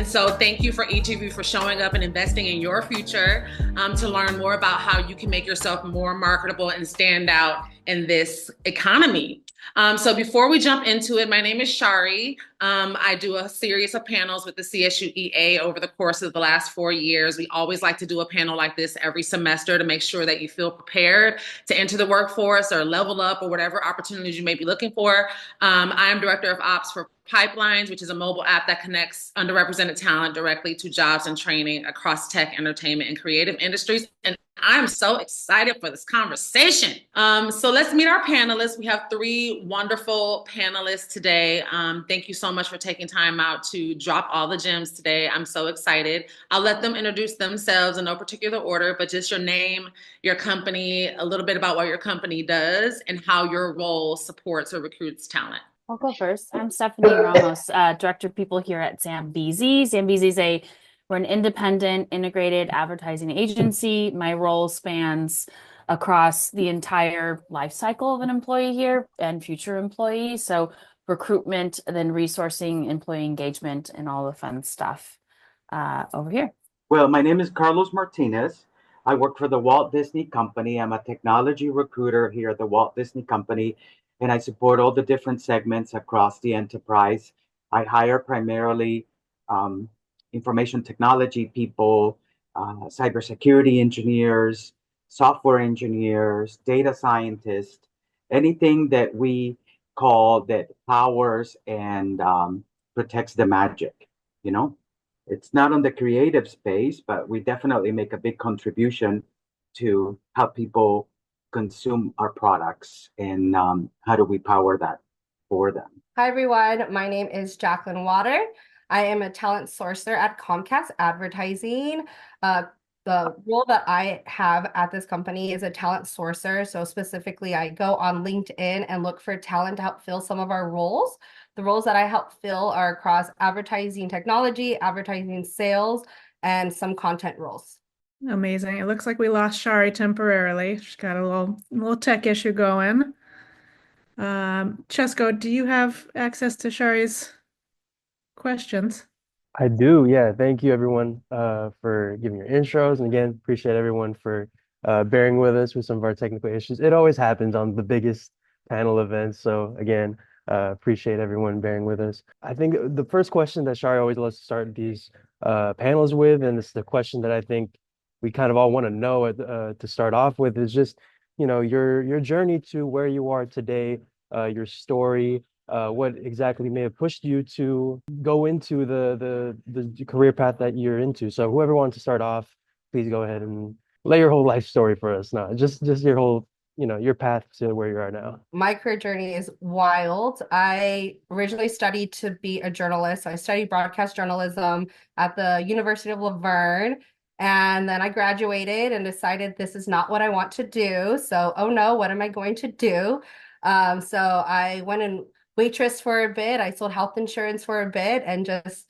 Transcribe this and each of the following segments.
So thank you for each of you for showing up and investing in your future to learn more about how you can make yourself more marketable and stand out in this economy. So before we jump into it, my name is Shari. I do a series of panels with the CSUEA over the course of the last 4 years. We always like to do a panel like this every semester to make sure that you feel prepared to enter the workforce or level up or whatever opportunities you may be looking for. I am Director of Ops for Pipelines, which is a mobile app that connects underrepresented talent directly to jobs and training across tech, entertainment, and creative industries. And I'm so excited for this conversation. So let's meet our panelists. We have three wonderful panelists today. Thank you so much for taking time out to drop all the gems today. I'm so excited. I'll let them introduce themselves in no particular order, but just your name, your company, a little bit about what your company does, and how your role supports or recruits talent. I'll go first. I'm Stephanie Ramos, Director of People here at Zambezi. We're an independent integrated advertising agency. My role spans across the entire life cycle of an employee here and future employees. So recruitment, then resourcing, employee engagement, and all the fun stuff over here. Well, my name is Carlos Martinez. I work for the Walt Disney Company. I'm a technology recruiter here at the Walt Disney Company, and I support all the different segments across the enterprise. I hire primarily information technology people, cybersecurity engineers, software engineers, data scientists, anything that we call that powers and protects the magic, you know? It's not on the creative space, but we definitely make a big contribution to how people consume our products and how do we power that for them. Hi, everyone. My name is Jacqueline Watter. I am a talent sourcer at Comcast Advertising. The role that I have at this company is a talent sourcer. So specifically, I go on LinkedIn and look for talent to help fill some of our roles. The roles that I help fill are across advertising technology, advertising sales, and some content roles. Amazing. It looks like we lost Shari temporarily. She's got a little tech issue going. Chesko, do you have access to Shari's questions? I do, yeah. Thank you everyone for giving your intros. And again, appreciate everyone for bearing with us with some of our technical issues. It always happens on the biggest panel events. So again, appreciate everyone bearing with us. I think the first question that Shari always loves to start these panels with, and it's the question that I think we kind of all want to know to start off with, is just, your journey to where you are today, your story. What exactly may have pushed you to go into the career path that you're into. So whoever wants to start off, please go ahead and lay your whole life story for us. Now, just your whole, your path to where you are now. My career journey is wild. I originally studied to be a journalist. I studied broadcast journalism at the University of Laverne. And then I graduated and decided this is not what I want to do. So, oh no, what am I going to do? So I went and waitress for a bit. I sold health insurance for a bit and just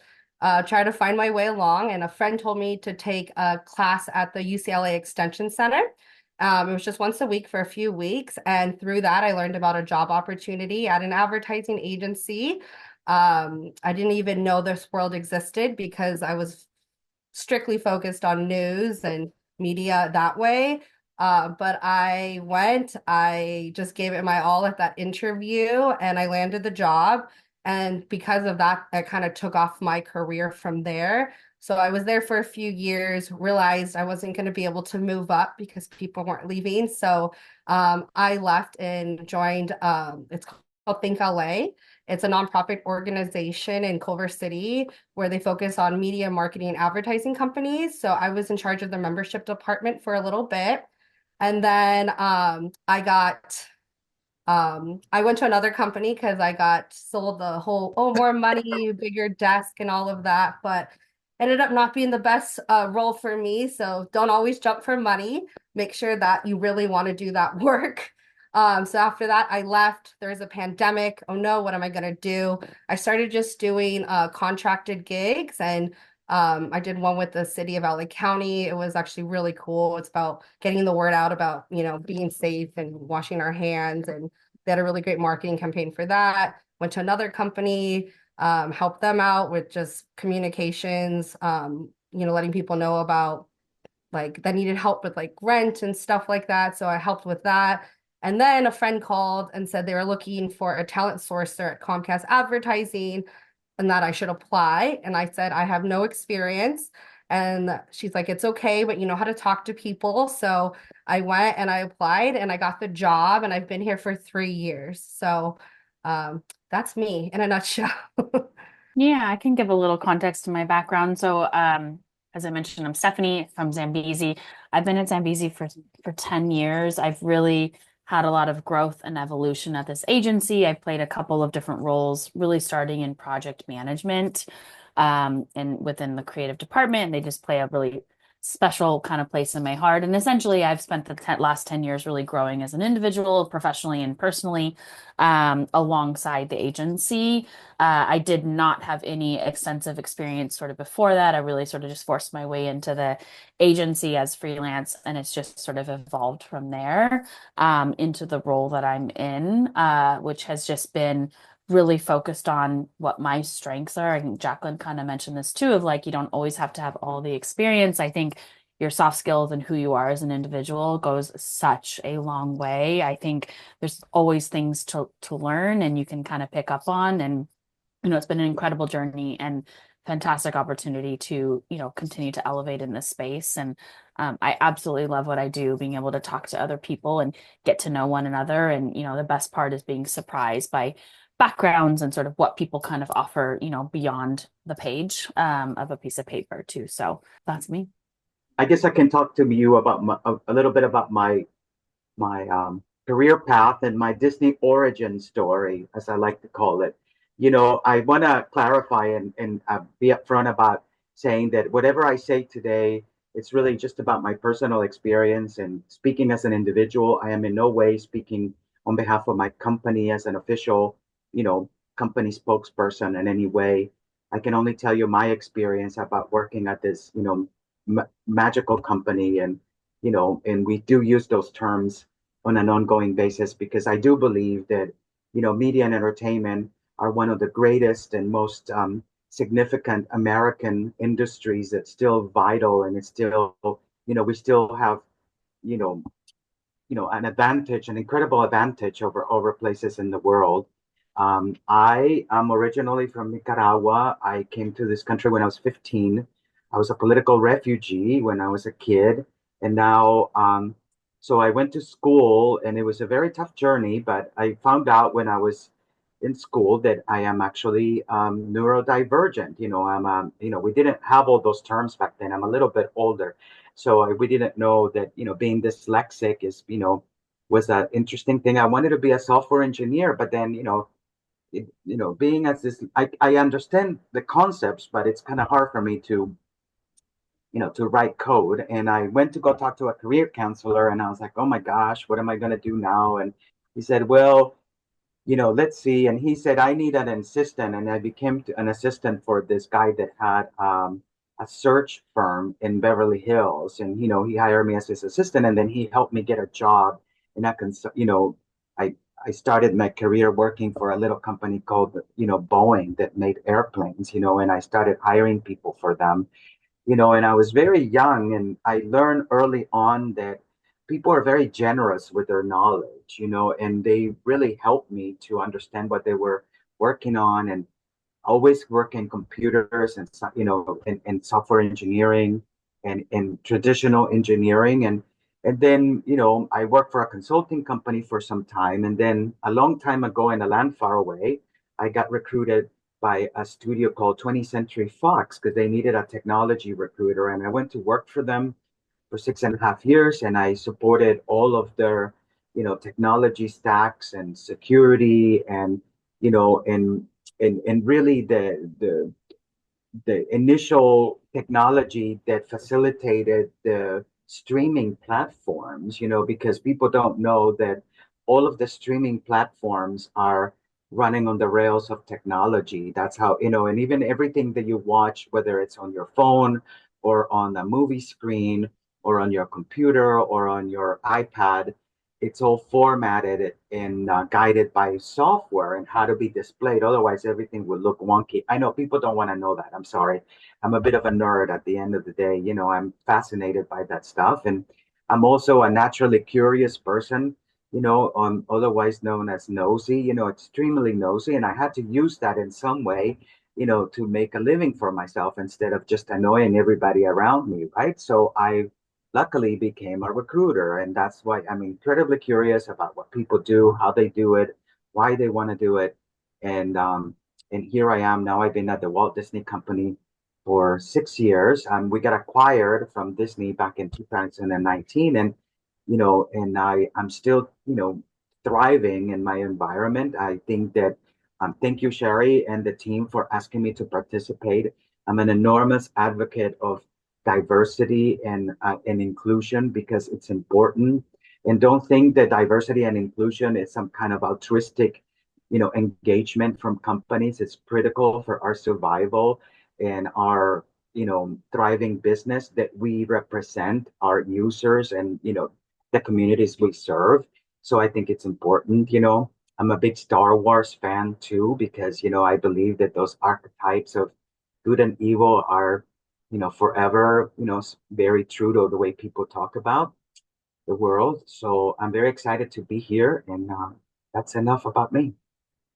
try to find my way along. And a friend told me to take a class at the UCLA Extension Center. It was just once a week for a few weeks. And through that, I learned about a job opportunity at an advertising agency. I didn't even know this world existed because I was strictly focused on news and media that way. But I just gave it my all at that interview and I landed the job. And because of that, I kind of took off my career from there. So I was there for a few years, realized I wasn't going to be able to move up because people weren't leaving. So I left and joined, it's called Think LA. It's a nonprofit organization in Culver City where they focus on media, marketing, and advertising companies. So I was in charge of the membership department for a little bit. And then I went to another company because I got sold the whole, more money, bigger desk and all of that, but ended up not being the best role for me. So don't always jump for money. Make sure that you really want to do that work. So after that, I left. There was a pandemic. Oh no, what am I going to do? I started just doing contracted gigs and I did one with the city of LA County. It was actually really cool. It's about getting the word out about, being safe and washing our hands. And they had a really great marketing campaign for that. Went to another company, help them out with just communications, letting people know about like that needed help with like rent and stuff like that. So I helped with that. And then a friend called and said they were looking for a talent sourcer at Comcast Advertising and that I should apply. And I said, I have no experience. And she's like, it's okay, but you know how to talk to people. So I went and I applied and I got the job and I've been here for 3 years. So that's me in a nutshell. Yeah, I can give a little context to my background. So, as I mentioned, I'm Stephanie from Zambezi. I've been at Zambezi for 10 years. I've really had a lot of growth and evolution at this agency. I played a couple of different roles, really starting in project management, and within the creative department. They just play a really special kind of place in my heart. And essentially, I've spent the last 10 years really growing as an individual, professionally and personally, alongside the agency. I did not have any extensive experience sort of before that. I really sort of just forced my way into the agency as freelance, and it's just sort of evolved from there into the role that I'm in, which has just been really focused on what my strengths are. I think Jacqueline kind of mentioned this too, of like, you don't always have to have all the experience. I think your soft skills and who you are as an individual goes such a long way. I think there's always things to learn and you can kind of pick up on. And, it's been an incredible journey and fantastic opportunity to, continue to elevate in this space. And I absolutely love what I do, being able to talk to other people and get to know one another. And, the best part is being surprised by backgrounds and sort of what people kind of offer, beyond the page of a piece of paper too. So that's me. I guess I can talk to you about a little bit about my career path and my Disney origin story, as I like to call it. I want to clarify and be upfront about saying that whatever I say today, it's really just about my personal experience and speaking as an individual. I am in no way speaking on behalf of my company as an official, company spokesperson in any way. I can only tell you my experience about working at this, magical company, and we do use those terms on an ongoing basis because I do believe that media and entertainment are one of the greatest and most significant American industries that's still vital, and it's still we still have you know an advantage, an incredible advantage over places in the world. I am originally from Nicaragua. I came to this country when I was 15. I was a political refugee when I was a kid, and now, so I went to school, and it was a very tough journey. But I found out when I was in school that I am actually neurodivergent. We didn't have all those terms back then. I'm a little bit older, so we didn't know that being dyslexic is was an interesting thing. I wanted to be a software engineer, but then being as this, I understand the concepts, but it's kind of hard for me to write code. And I went to go talk to a career counselor, and I was like, oh my gosh, what am I going to do now? And he said, well, let's see. And he said, I need an assistant. And I became an assistant for this guy that had a search firm in Beverly Hills. And, he hired me as his assistant, and then he helped me get a job. And I started my career working for a little company called, Boeing, that made airplanes, and I started hiring people for them, and I was very young, and I learned early on that people are very generous with their knowledge, and they really helped me to understand what they were working on, and always work in computers and and software engineering and traditional engineering. And then I worked for a consulting company for some time, and then a long time ago in a land far away, I got recruited by a studio called 20th Century Fox because they needed a technology recruiter, and I went to work for them for 6.5 years, and I supported all of their technology stacks and security, and and really the initial technology that facilitated the streaming platforms, because people don't know that all of the streaming platforms are running on the rails of technology. That's how, and even everything that you watch, whether it's on your phone or on a movie screen or on your computer or on your iPad, it's all formatted and guided by software and how to be displayed. Otherwise, everything would look wonky. I know people don't want to know that. I'm sorry. I'm a bit of a nerd at the end of the day. You know, I'm fascinated by that stuff. And I'm also a naturally curious person, you know, otherwise known as nosy, you know, extremely nosy. And I had to use that in some way, you know, to make a living for myself instead of just annoying everybody around me, right? So I luckily became a recruiter, and that's why I'm incredibly curious about what people do, how they do it, why they want to do it. And here I am now. I've been at the Walt Disney Company for 6 years. We got acquired from Disney back in 2019, and I'm still, thriving in my environment. I think that thank you, Sherry, and the team for asking me to participate. I'm an enormous advocate of diversity and inclusion because it's important. And don't think that diversity and inclusion is some kind of altruistic, engagement from companies. It's critical for our survival and our, thriving business that we represent our users and, the communities we serve. So I think it's important, I'm a big Star Wars fan too, because, I believe that those archetypes of good and evil are, forever, very true to the way people talk about the world. So I'm very excited to be here. And that's enough about me.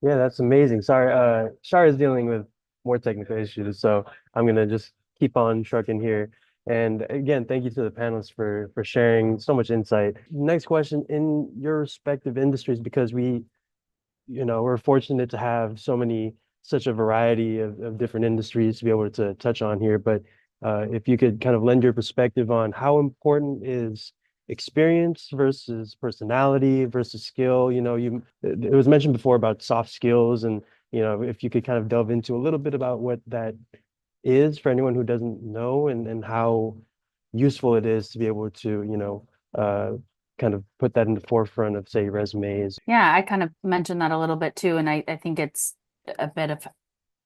Yeah, that's amazing. Sorry, Shar is dealing with more technical issues, so I'm gonna just keep on trucking here. And again, thank you to the panelists for sharing so much insight. Next question, in your respective industries, because we're fortunate to have such a variety of different industries to be able to touch on here. But if you could kind of lend your perspective on how important is experience versus personality versus skill. It was mentioned before about soft skills, and if you could kind of delve into a little bit about what that is for anyone who doesn't know, and how useful it is to be able to kind of put that in the forefront of, say, resumes. Yeah, I kind of mentioned that a little bit too, and I think it's a bit of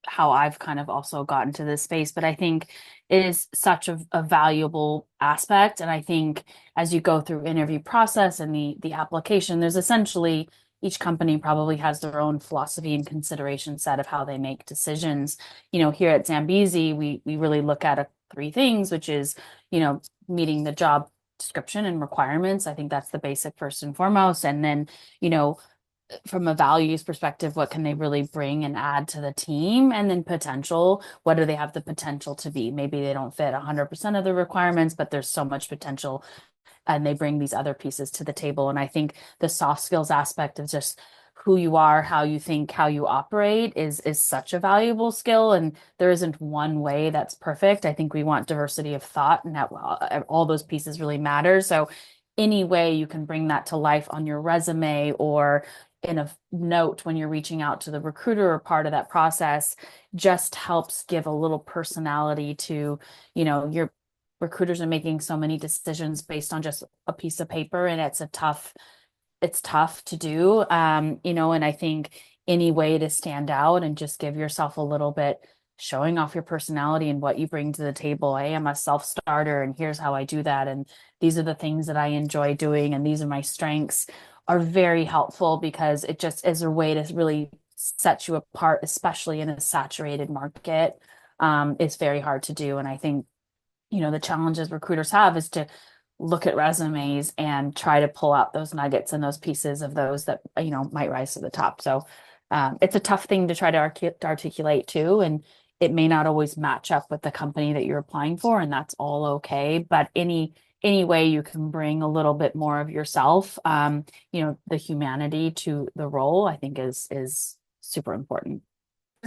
how I've kind of also gotten to this space, but I think it is such a valuable aspect. And I think as you go through interview process and the application, there's essentially each company probably has their own philosophy and consideration set of how they make decisions. Here at Zambezi, we really look at three things, which is, meeting the job description and requirements. I think that's the basic first and foremost. And then, from a values perspective, what can they really bring and add to the team? And then potential, what do they have the potential to be? Maybe they don't fit 100% of the requirements, but there's so much potential and they bring these other pieces to the table. And I think the soft skills aspect of just who you are, how you think, how you operate is such a valuable skill. And there isn't one way that's perfect. I think we want diversity of thought, and that all those pieces really matter. So any way you can bring that to life on your resume or in a note when you're reaching out to the recruiter or part of that process just helps give a little personality to, your recruiters are making so many decisions based on just a piece of paper, and it's tough to do. And I think any way to stand out and just give yourself a little bit, showing off your personality and what you bring to the table. I am a self-starter, and here's how I do that. And these are the things that I enjoy doing, and these are my strengths, are very helpful because it just is a way to really set you apart, especially in a saturated market. It's very hard to do. And I think, the challenges recruiters have is to look at resumes and try to pull out those nuggets and those pieces of those that, might rise to the top. So it's a tough thing to try to articulate too. And it may not always match up with the company that you're applying for, and that's all okay. But any way you can bring a little bit more of yourself, the humanity to the role, I think is super important.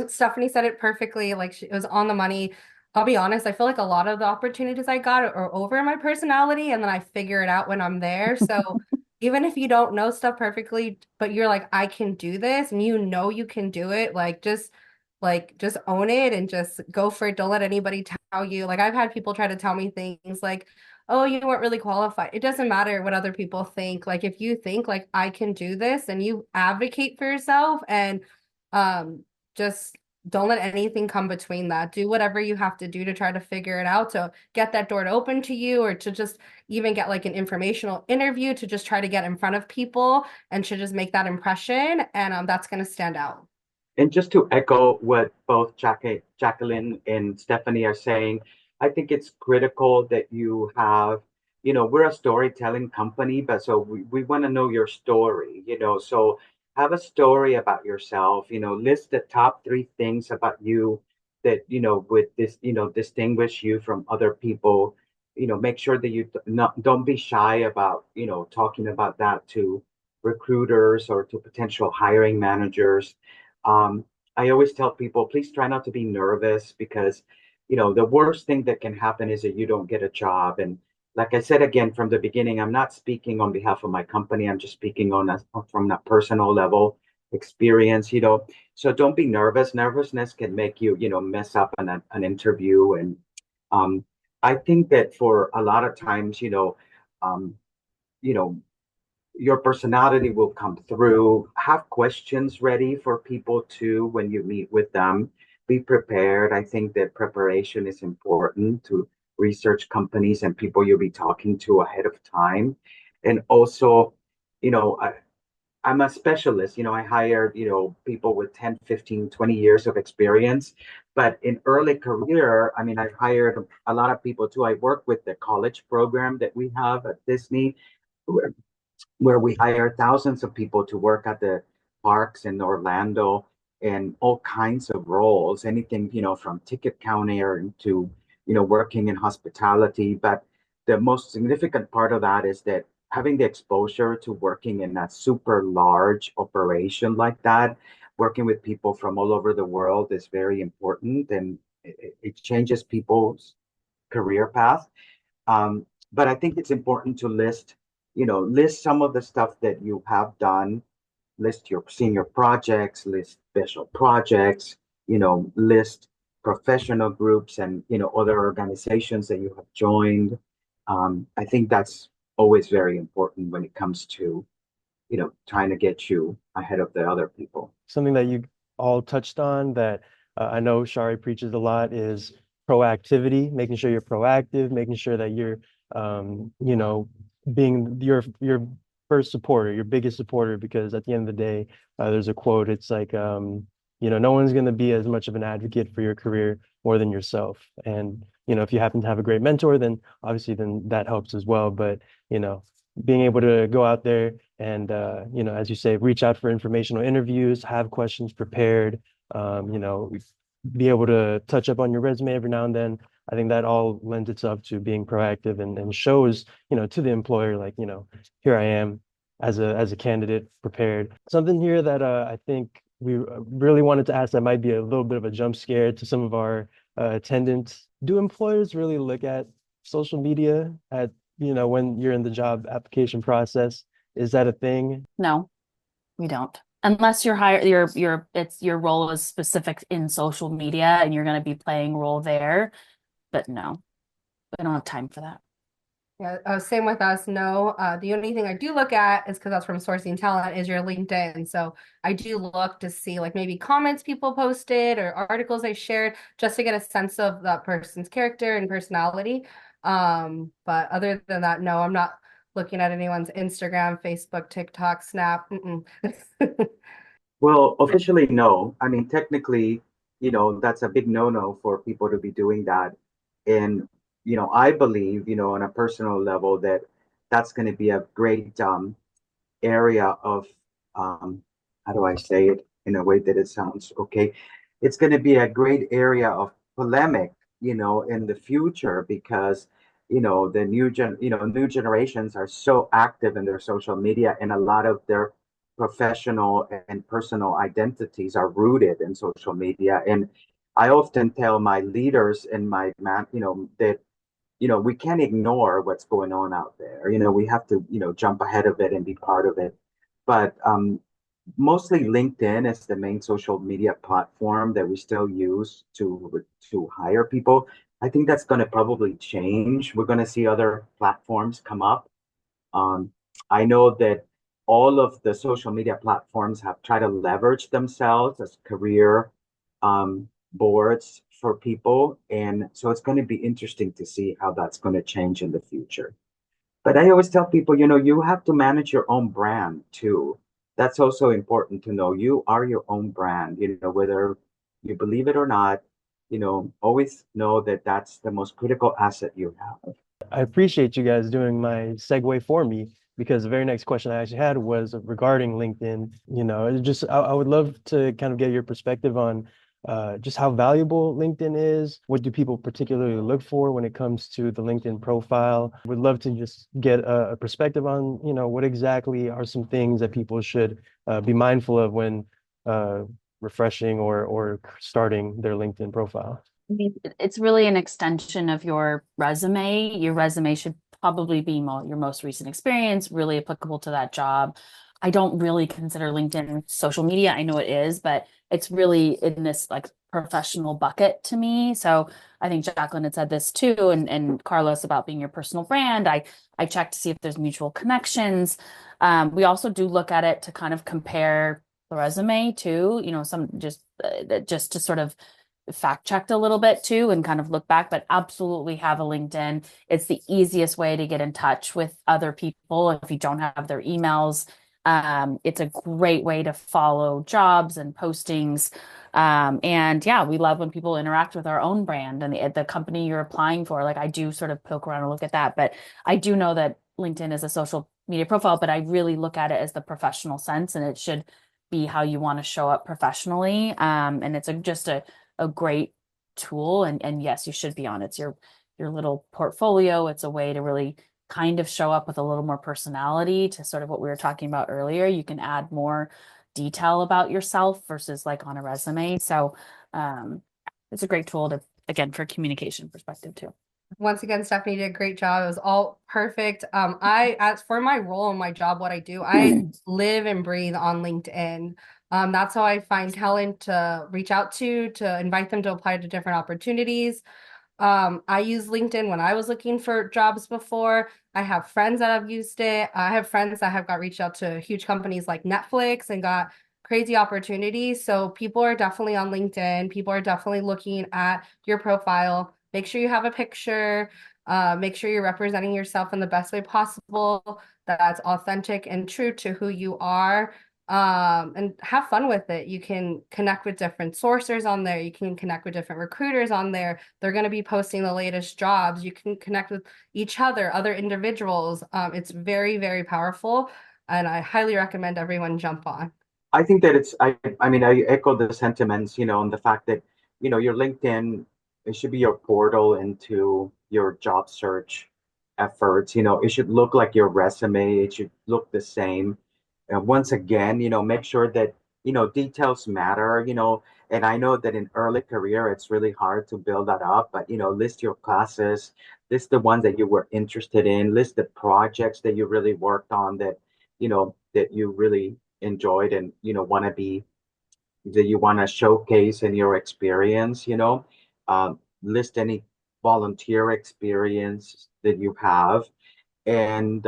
Stephanie said it perfectly. Like, it was on the money. I'll be honest, I feel like a lot of the opportunities I got are over my personality, and then I figure it out when I'm there. So even if you don't know stuff perfectly, but you're like, I can do this, and you can do it, just own it and just go for it. Don't let anybody tell you. Like, I've had people try to tell me things like, oh, you weren't really qualified. It doesn't matter what other people think. Like, if you think like I can do this and you advocate for yourself and just don't let anything come between that. Do whatever you have to do to try to figure it out, to get that door to open to you, or to just even get like an informational interview, to just try to get in front of people and to just make that impression. And that's going to stand out. And just to echo what both Jacqueline and Stephanie are saying, I think it's critical that you have, we're a storytelling company, but so we want to know your story, so have a story about yourself, list the top three things about you that, with this, distinguish you from other people, make sure that you don't be shy about, talking about that to recruiters or to potential hiring managers. um, I always tell people, please try not to be nervous because, the worst thing that can happen is that you don't get a job. And like I said again from the beginning, I'm not speaking on behalf of my company. I'm just speaking from a personal level experience. So don't be nervous. Nervousness can make you, mess up an interview. And um, I think that for a lot of times, um, you know, your personality will come through. Have questions ready for people too when you meet with them. Be prepared. I think that preparation is important to research companies and people you'll be talking to ahead of time. And also, I'm a specialist. I hired, people with 10, 15, 20 years of experience. But in early career, I mean, I've hired a lot of people too. I work with the college program that we have at Disney, where we hire thousands of people to work at the parks in Orlando in all kinds of roles, anything, from ticket counter to, working in hospitality. But the most significant part of that is that having the exposure to working in a super large operation like that, working with people from all over the world is very important, and it changes people's career path. But I think it's important to list some of the stuff that you have done, list your senior projects, list special projects, list professional groups and, other organizations that you have joined. I think that's always very important when it comes to, trying to get you ahead of the other people. Something that you all touched on that I know Shari preaches a lot is proactivity, making sure you're proactive, making sure that you're, being your first supporter, your biggest supporter, because at the end of the day, there's a quote, it's like, no one's going to be as much of an advocate for your career more than yourself. And, if you happen to have a great mentor, then obviously then that helps as well. But, being able to go out there and, as you say, reach out for informational interviews, have questions prepared, be able to touch up on your resume every now and then. I think that all lends itself to being proactive and shows, to the employer, like, here I am as a candidate prepared. Something here that I think we really wanted to ask that might be a little bit of a jump scare to some of our attendants. Do employers really look at social media at, when you're in the job application process? Is that a thing? No, we don't. Unless you're hired, your role is specific in social media and you're going to be playing a role there. But no, we don't have time for that. Yeah, same with us. No, the only thing I do look at is because that's from sourcing talent is your LinkedIn. So I do look to see like maybe comments people posted or articles they shared just to get a sense of that person's character and personality. But other than that, no, I'm not looking at anyone's Instagram, Facebook, TikTok, Snap. Well, officially, no. I mean, technically, that's a big no-no for people to be doing that. And, I believe, on a personal level that that's going to be a great area of, how do I say it in a way that it sounds okay? It's going to be a great area of polemic, in the future because, the new generations are so active in their social media, and a lot of their professional and personal identities are rooted in social media. And I often tell my leaders and my man, that we can't ignore what's going on out there. We have to, jump ahead of it and be part of it. But mostly LinkedIn is the main social media platform that we still use to hire people. I think that's going to probably change. We're going to see other platforms come up. Um, I know that all of the social media platforms have tried to leverage themselves as career boards for people. And so it's going to be interesting to see how that's going to change in the future. But I always tell people, you have to manage your own brand too. That's also important to know. You are your own brand, whether you believe it or not, always know that that's the most critical asset you have. I appreciate you guys doing my segue for me because the very next question I actually had was regarding LinkedIn. I would love to kind of get your perspective on just how valuable LinkedIn is. What do people particularly look for when it comes to the LinkedIn profile? Would love to just get a perspective on, what exactly are some things that people should be mindful of when refreshing or starting their LinkedIn profile. I mean, it's really an extension of your resume. Your resume should probably be your most recent experience, really applicable to that job. I don't really consider LinkedIn social media. I know it is, but it's really in this like professional bucket to me. So I think Jacqueline had said this too, and Carlos about being your personal brand. I check to see if there's mutual connections. We also do look at it to kind of compare the resume too, some just to sort of fact checked a little bit too and kind of look back, but absolutely have a LinkedIn. It's the easiest way to get in touch with other people if you don't have their emails. It's a great way to follow jobs and postings. And yeah, we love when people interact with our own brand and the company you're applying for. Like I do sort of poke around and look at that, but I do know that LinkedIn is a social media profile, but I really look at it as the professional sense, and it should be how you want to show up professionally. And it's just a great tool, and yes, you should be on it. It's your little portfolio. It's a way to really kind of show up with a little more personality to sort of what we were talking about earlier. You can add more detail about yourself versus like on a resume. So it's a great tool to, again, for communication perspective too. Once again, Stephanie did a great job. It was all perfect. As for my role and my job, what I do, I live and breathe on LinkedIn. That's how I find talent to reach out to invite them to apply to different opportunities. I use LinkedIn when I was looking for jobs before. I have friends that have used it. I have friends that have got reached out to huge companies like Netflix and got crazy opportunities. So people are definitely on LinkedIn. People are definitely looking at your profile. Make sure you have a picture. Make sure you're representing yourself in the best way possible. That's authentic and true to who you are. And have fun with it. You can connect with different sourcers on there. You can connect with different recruiters on there. They're going to be posting the latest jobs. You can connect with each other individuals. It's very, very powerful, and I highly recommend everyone jump on. I think that I mean, I echo the sentiments, and the fact that, your LinkedIn, it should be your portal into your job search efforts. It should look like your resume. It should look the same. And once again, make sure that, details matter, and I know that in early career, it's really hard to build that up, but, list your classes, list the ones that you were interested in, list the projects that you really worked on that you really enjoyed and, that you want to showcase in your experience, list any volunteer experience that you have, and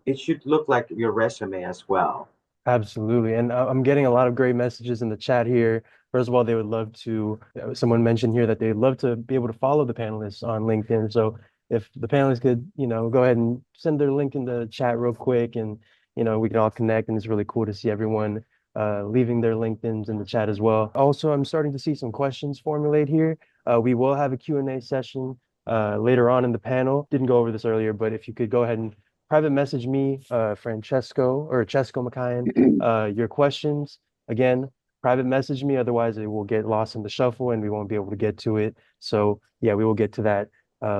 it should look like your resume as well. Absolutely. And I'm getting a lot of great messages in the chat here. First of all, they would love to, someone mentioned here that they'd love to be able to follow the panelists on LinkedIn. So if the panelists could, go ahead and send their link in the chat real quick, and, we can all connect. And it's really cool to see everyone leaving their LinkedIns in the chat as well. Also, I'm starting to see some questions formulate here. We will have a Q&A session later on in the panel. Didn't go over this earlier, but if you could go ahead and private message me, Francesco or Chesco Makayan, your questions. Again, private message me, otherwise it will get lost in the shuffle and we won't be able to get to it. So yeah, we will get to that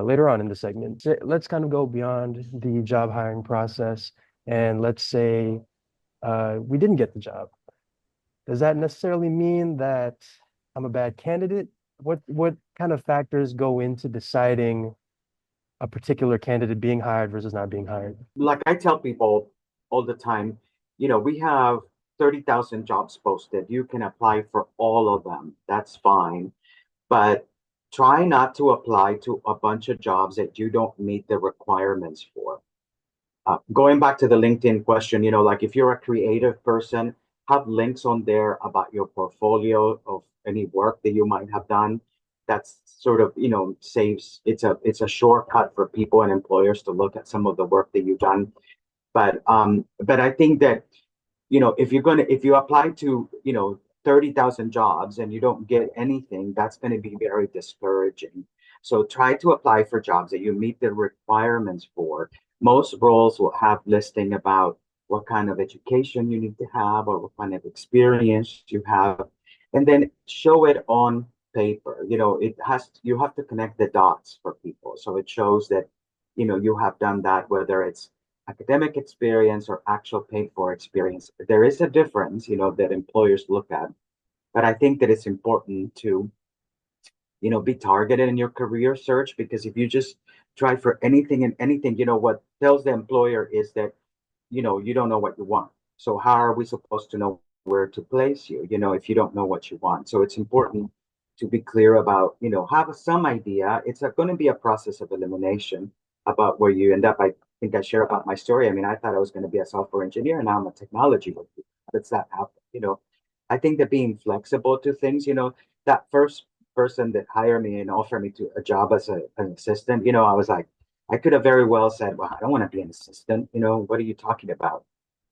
later on in the segment. So let's kind of go beyond the job hiring process, and let's say we didn't get the job. Does that necessarily mean that I'm a bad candidate? What kind of factors go into deciding a particular candidate being hired versus not being hired? Like I tell people all the time, we have 30,000 jobs posted. You can apply for all of them. That's fine. But try not to apply to a bunch of jobs that you don't meet the requirements for. Going back to the LinkedIn question, like if you're a creative person, have links on there about your portfolio of any work that you might have done. That's sort of, saves, it's a shortcut for people and employers to look at some of the work that you've done. But I think that, if you apply to, 30,000 jobs and you don't get anything, that's going to be very discouraging. So try to apply for jobs that you meet the requirements for. Most roles will have listing about what kind of education you need to have or what kind of experience you have, and then show it on paper. You have to connect the dots for people. So it shows that, you have done that, whether it's academic experience or actual paid for experience. There is a difference, that employers look at, but I think that it's important to, be targeted in your career search, because if you just try for anything and anything, what tells the employer is that, you don't know what you want. So how are we supposed to know where to place you, if you don't know what you want? So it's important to be clear about, have some idea. It's going to be a process of elimination about where you end up. I think I share about my story. I mean, I thought I was going to be a software engineer, and now I'm a technology recruiter. How does that happen? I think that being flexible to things, that first person that hired me and offered me to a job as an assistant, I was like, I could have very well said, well, I don't want to be an assistant. What are you talking about?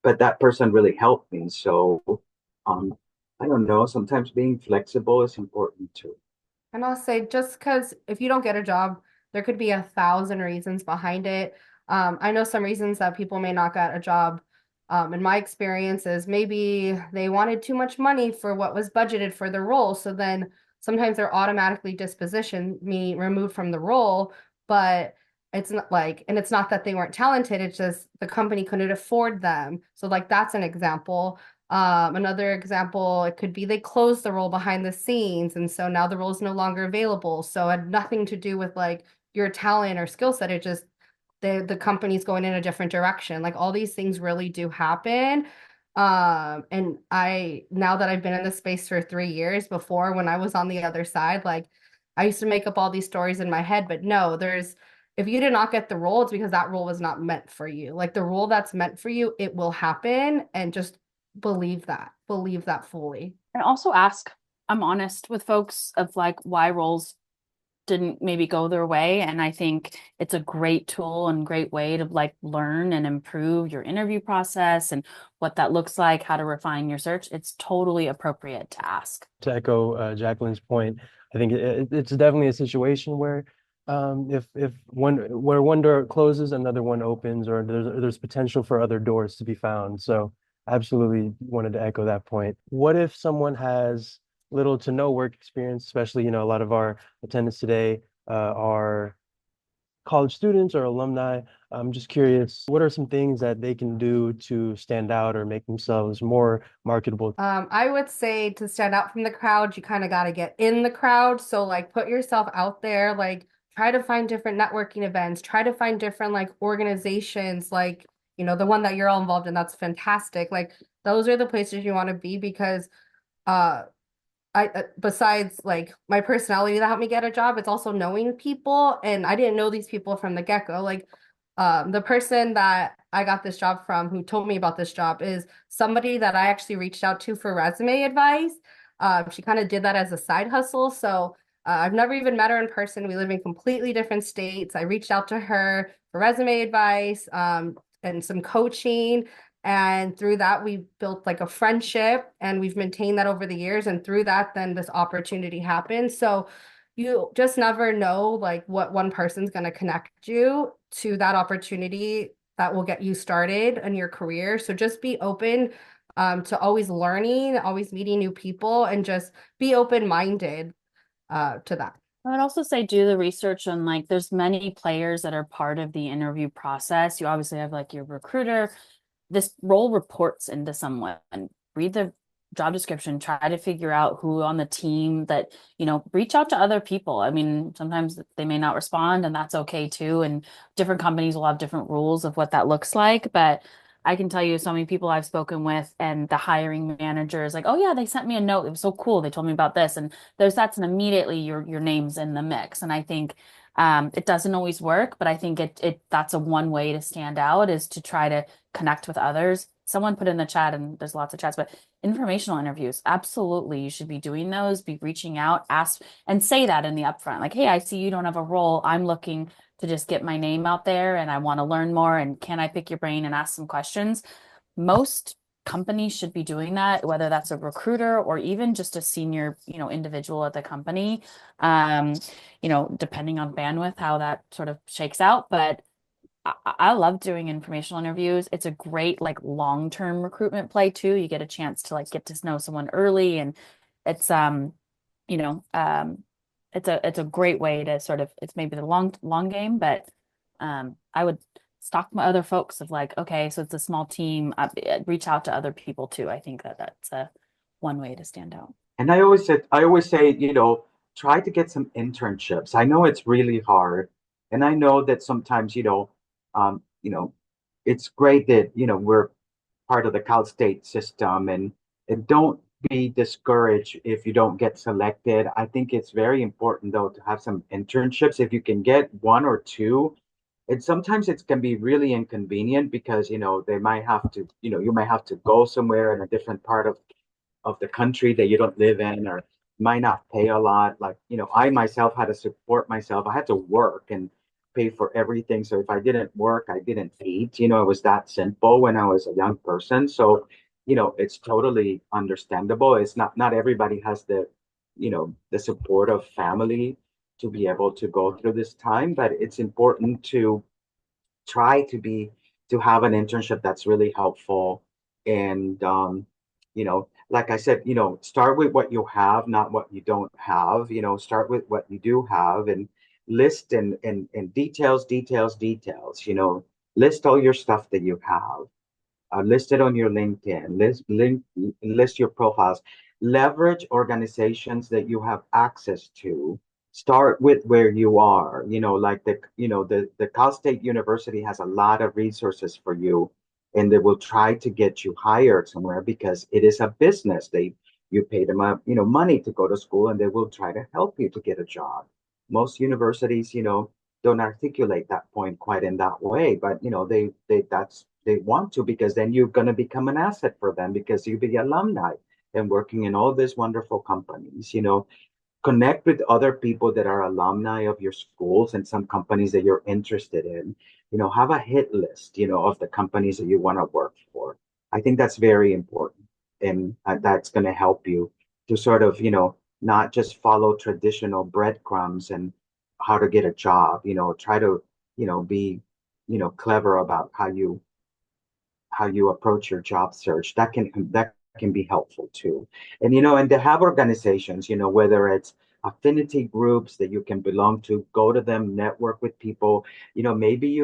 But that person really helped me. So, I don't know. Sometimes being flexible is important too. And I'll say, just because if you don't get a job, there could be 1,000 reasons behind it. I know some reasons that people may not get a job. In my experience is maybe they wanted too much money for what was budgeted for the role. So then sometimes they're automatically dispositioned, me removed from the role, but it's not and it's not that they weren't talented. It's just the company couldn't afford them. So that's an example. Another example, it could be they closed the role behind the scenes, and so now the role is no longer available. So it had nothing to do with your talent or skill set. It just the company's going in a different direction. All these things really do happen. And now that I've been in this space for 3 years, before when I was on the other side, I used to make up all these stories in my head, but no, if you did not get the role, it's because that role was not meant for you. The role that's meant for you, it will happen, and just believe that fully. And also ask, I'm honest with folks of why roles didn't maybe go their way. And I think it's a great tool and great way to learn and improve your interview process and what that looks like, how to refine your search. It's totally appropriate to ask. To echo Jacqueline's point, I think it's definitely a situation where if one door closes, another one opens, or there's potential for other doors to be found. So absolutely wanted to echo that point. What if someone has little to no work experience, especially, a lot of our attendants today are college students or alumni. I'm just curious, what are some things that they can do to stand out or make themselves more marketable? I would say to stand out from the crowd, you kind of got to get in the crowd. So put yourself out there, try to find different networking events, try to find different organizations, the one that you're all involved in. That's fantastic. Those are the places you want to be, because besides my personality that helped me get a job, it's also knowing people. And I didn't know these people from the get-go. The person that I got this job from, who told me about this job, is somebody that I actually reached out to for resume advice. She kind of did that as a side hustle. So I've never even met her in person. We live in completely different states. I reached out to her for resume advice and some coaching. And through that, we built a friendship, and we've maintained that over the years. And through that, then this opportunity happened. So you just never know what one person's going to connect you to that opportunity that will get you started in your career. So just be open to always learning, always meeting new people, and just be open-minded to that. I would also say do the research on there's many players that are part of the interview process. You obviously have your recruiter. This role reports into someone. Read the job description, try to figure out who on the team that, reach out to other people. I mean, sometimes they may not respond, and that's okay too. And different companies will have different rules of what that looks like. But I can tell you so many people I've spoken with, and the hiring manager is oh yeah, they sent me a note. It was so cool. They told me about this. And that's immediately your name's in the mix. And I think it doesn't always work, but I think that's a one way to stand out, is to try to connect with others, someone put in the chat, and there's lots of chats, but informational interviews, absolutely, you should be doing those, be reaching out, ask, and say that in the upfront, like, hey, I see you don't have a role. I'm looking to just get my name out there and I want to learn more. And can I pick your brain and ask some questions? Most companies should be doing that, whether that's a recruiter or even just a senior, individual at the company. Depending on bandwidth, how that sort of shakes out. But I love doing informational interviews. It's a great like long-term recruitment play too. You get a chance to like get to know someone early, and it's you know, it's a great way to sort of, it's maybe the long game, but I would stalk my other folks of like, okay, so it's a small team. Reach out to other people too. I think that's one way to stand out. And I always say, try to get some internships. I know it's really hard, and I know that sometimes, um, you know, it's great that, we're part of the Cal State system, and don't be discouraged if you don't get selected. I think it's very important though to have some internships. If you can get one or two, and sometimes it can be really inconvenient because, they might have to, you might have to go somewhere in a different part of the country that you don't live in, or might not pay a lot. Like, I myself had to support myself. I had to work and pay for everything. So if I didn't work, I didn't eat. It was that simple when I was a young person. So, it's totally understandable. It's not everybody has the support of family to be able to go through this time, but it's important to try to have an internship that's really helpful. And like I said, start with what you have, not what you don't have. Start with what you do have, and list and details. List all your stuff that you have. List it on your LinkedIn. List your profiles. Leverage organizations that you have access to. Start with where you are. Like the Cal State University has a lot of resources for you, and they will try to get you hired somewhere because it is a business. You pay them money to go to school, and they will try to help you to get a job. Most universities, don't articulate that point quite in that way, but they want to, because then you're going to become an asset for them because you'll be alumni and working in all these wonderful companies. Connect with other people that are alumni of your schools and some companies that you're interested in. Have a hit list, of the companies that you want to work for. I think that's very important, and that's going to help you to sort of, not just follow traditional breadcrumbs and how to get a job. Try to, be, clever about how you approach your job search. That can be helpful too. And to have organizations, whether it's affinity groups that you can belong to, go to them, network with people. Maybe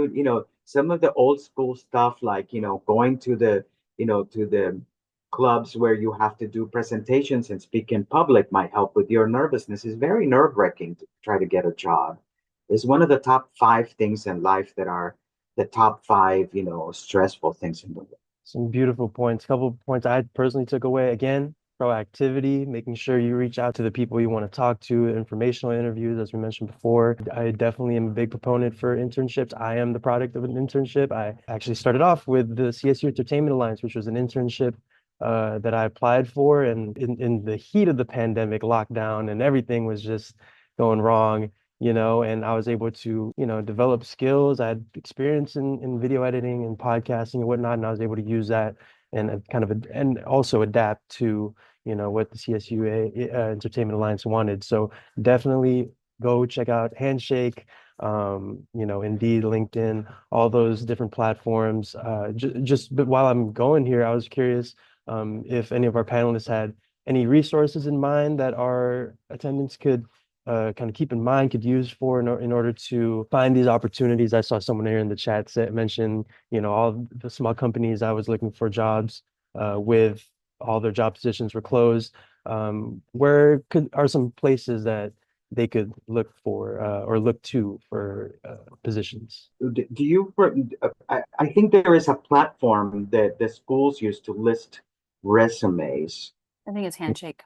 some of the old school stuff, like, going to the clubs where you have to do presentations and speak in public might help with your nervousness. It's very nerve-wracking to try to get a job. It's one of the top 5 things in life that are the top 5, stressful things in the world. Some beautiful points. A couple of points I personally took away. Again, proactivity, making sure you reach out to the people you want to talk to, informational interviews, as we mentioned before. I definitely am a big proponent for internships. I am the product of an internship. I actually started off with the CSU Entertainment Alliance, which was an internship that I applied for. And in the heat of the pandemic lockdown, and everything was just going wrong, and I was able to, develop skills. I had experience in video editing and podcasting and whatnot, and I was able to use that and and also adapt to, what the CSU Entertainment Alliance wanted. So definitely go check out Handshake, Indeed, LinkedIn, all those different platforms. But while I'm going here, I was curious if any of our panelists had any resources in mind that our attendants could kind of keep in mind, could use in order to find these opportunities. I saw someone here in the chat mention, all the small companies I was looking for jobs with, all their job positions were closed. Where are some places that they could look for or look to for positions? Do you? I think there is a platform that the schools use to list resumes. I think it's Handshake.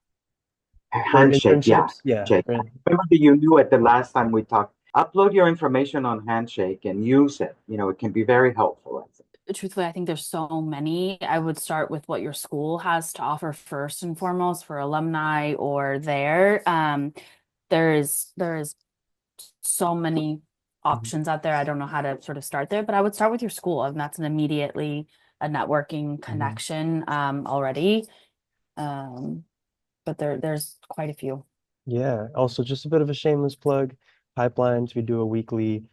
Handshake, yeah. Yeah. Handshake. I remember you knew it the last time we talked. Upload your information on Handshake and use it. It can be very helpful, I think. truthfully, I think there's so many. I would start with what your school has to offer first and foremost for alumni or there. There is so many options out there. I don't know how to sort of start there, but I would start with your school, and that's an immediately a networking connection already. But there's quite a few. Yeah. Also, just a bit of a shameless plug. Pipelines, we do a weekly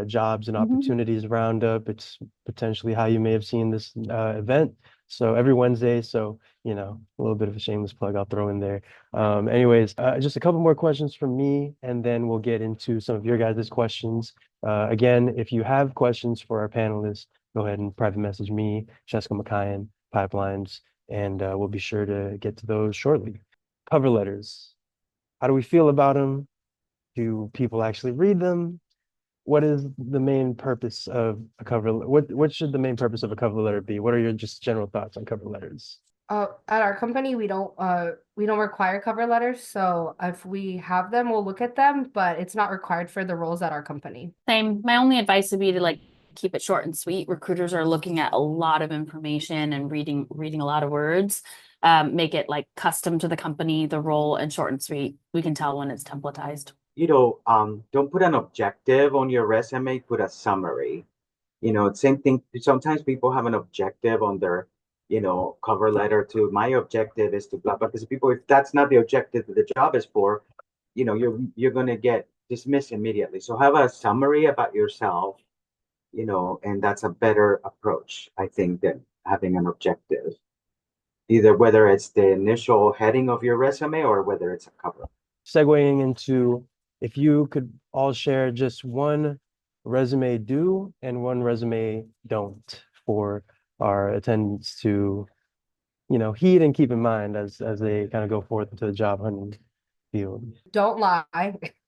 jobs and opportunities roundup. It's potentially how you may have seen this event. So every Wednesday. So, you know, a little bit of a shameless plug I'll throw in there. Anyways, just a couple more questions from me, and then we'll get into some of your guys' questions. Again, if you have questions for our panelists, go ahead and private message me, Jessica McKayan, Pipelines, and we'll be sure to get to those shortly. Cover letters. How do we feel about them? Do people actually read them? What is the main purpose of a what should the main purpose of a cover letter be? What are your just general thoughts on cover letters? At our company, we don't require cover letters. So if we have them, we'll look at them, but it's not required for the roles at our company. Same. My only advice would be to like keep it short and sweet. Recruiters are looking at a lot of information and reading a lot of words. Make it like custom to the company, the role, and short and sweet. We can tell when it's templatized. You know, don't put an objective on your resume, put a summary. You know, same thing. Sometimes people have an objective on their, you know, cover letter to my objective is to blah, blah. Because people, if that's not the objective that the job is for, you know, you're gonna get dismissed immediately. So have a summary about yourself, you know, and that's a better approach, I think, than having an objective. Either whether it's the initial heading of your resume or whether it's a cover. Segueing into if you could all share just one resume do and one resume don't for our attendants to, you know, heed and keep in mind as they kind of go forth into the job hunting field. Don't lie.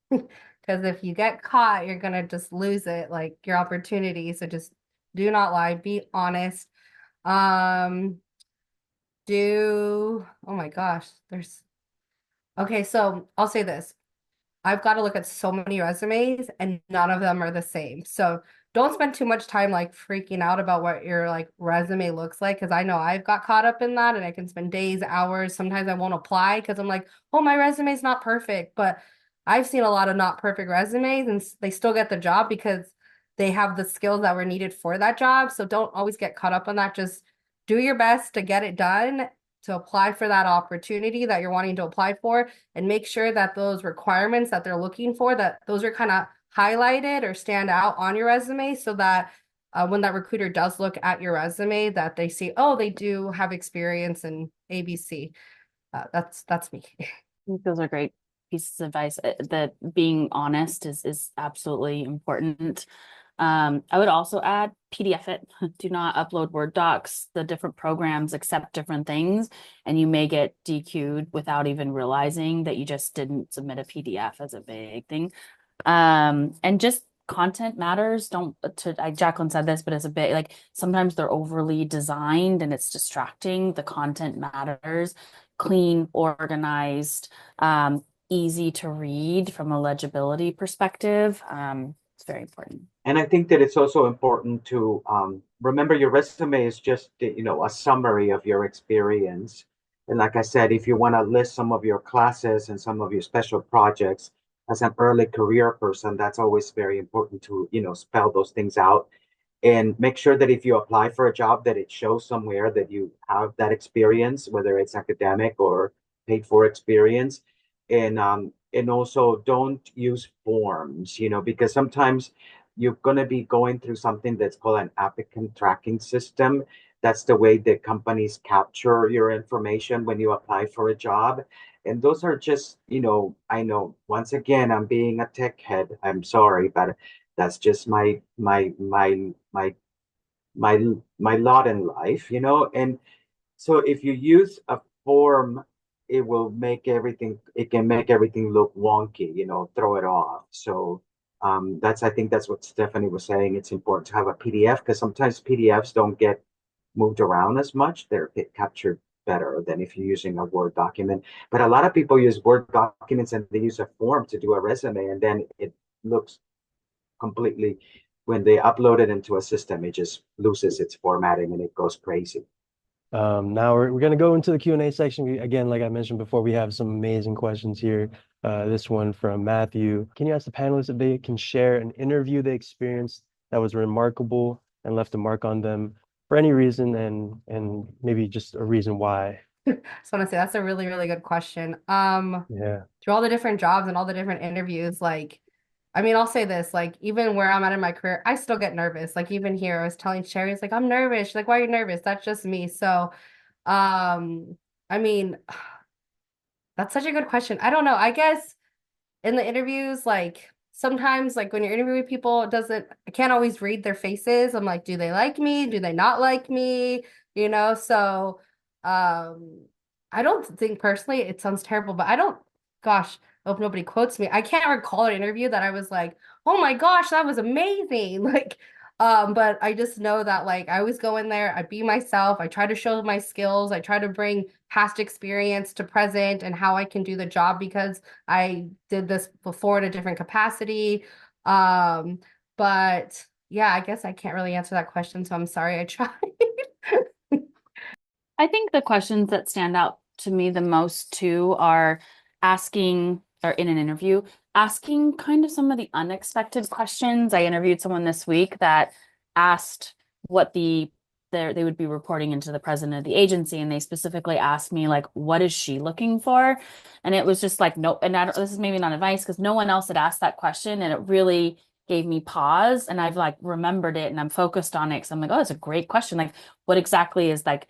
Because if you get caught, you're gonna just lose it, like your opportunity. So just do not lie, be honest. Oh my gosh, okay, so I'll say this. I've got to look at so many resumes and none of them are the same. So don't spend too much time like freaking out about what your like resume looks like, because I know I've got caught up in that and I can spend days, hours. Sometimes I won't apply because I'm like, oh, my resume is not perfect. But I've seen a lot of not perfect resumes and they still get the job because they have the skills that were needed for that job. So don't always get caught up on that. Just do your best to get it done, to apply for that opportunity that you're wanting to apply for, and make sure that those requirements that they're looking for, that those are kind of highlighted or stand out on your resume, so that when that recruiter does look at your resume, that they see, oh, they do have experience in ABC. That's me. I think those are great pieces of advice. That being honest is absolutely important. I would also add PDF it. Do not upload Word docs. The different programs accept different things, and you may get DQ'd without even realizing that you just didn't submit a PDF as a big thing. And just content matters. Jacqueline said this, but it's a bit like sometimes they're overly designed and it's distracting. The content matters. Clean, organized, easy to read from a legibility perspective. It's very important. And I think that it's also important to remember your resume is just, you know, a summary of your experience. And like I said, if you want to list some of your classes and some of your special projects as an early career person, that's always very important to, you know, spell those things out and make sure that if you apply for a job that it shows somewhere that you have that experience, whether it's academic or paid for experience. And also don't use forms, you know, because sometimes you're going to be going through something that's called an applicant tracking system. That's the way that companies capture your information when you apply for a job. And those are just, you know, I know once again, I'm being a tech head. I'm sorry, but that's just my lot in life, you know. And so if you use a form, it can make everything look wonky, you know, throw it off. So I think that's what Stephanie was saying. It's important to have a PDF because sometimes PDFs don't get moved around as much. They're get captured better than if you're using a Word document. But a lot of people use Word documents and they use a form to do a resume, and then it looks completely when they upload it into a system, it just loses its formatting and it goes crazy. Now we're going to go into the Q&A section. Again, like I mentioned before, we have some amazing questions here. This one from Matthew. Can you ask the panelists if they can share an interview they experienced that was remarkable and left a mark on them for any reason, and maybe just a reason why? So I want to say that's a really, really good question. Yeah. Through all the different jobs and all the different interviews, like, I mean, I'll say this, like, even where I'm at in my career, I still get nervous. Like, even here, I was telling Sherry, it's like, I'm nervous. She's like, why are you nervous? That's just me. So, I mean, that's such a good question. I don't know. I guess in the interviews, like, sometimes, like, when you're interviewing people, I can't always read their faces. I'm like, do they like me? Do they not like me? You know, so, I don't think personally, it sounds terrible, but gosh, I hope nobody quotes me. I can't recall an interview that I was like, oh my gosh, that was amazing. Like, but I just know that, like, I always go in there, I be myself, I try to show my skills, I try to bring past experience to present and how I can do the job because I did this before in a different capacity. But yeah, I guess I can't really answer that question, so I'm sorry I tried. I think the questions that stand out to me the most too are asking, or in an interview, asking kind of some of the unexpected questions. I interviewed someone this week that asked what they would be reporting into the president of the agency, and they specifically asked me, like, what is she looking for? And it was just like, no, and this is maybe not advice because no one else had asked that question, and it really gave me pause, and I've like remembered it and I'm focused on it because I'm like, oh, that's a great question. Like, what exactly is, like,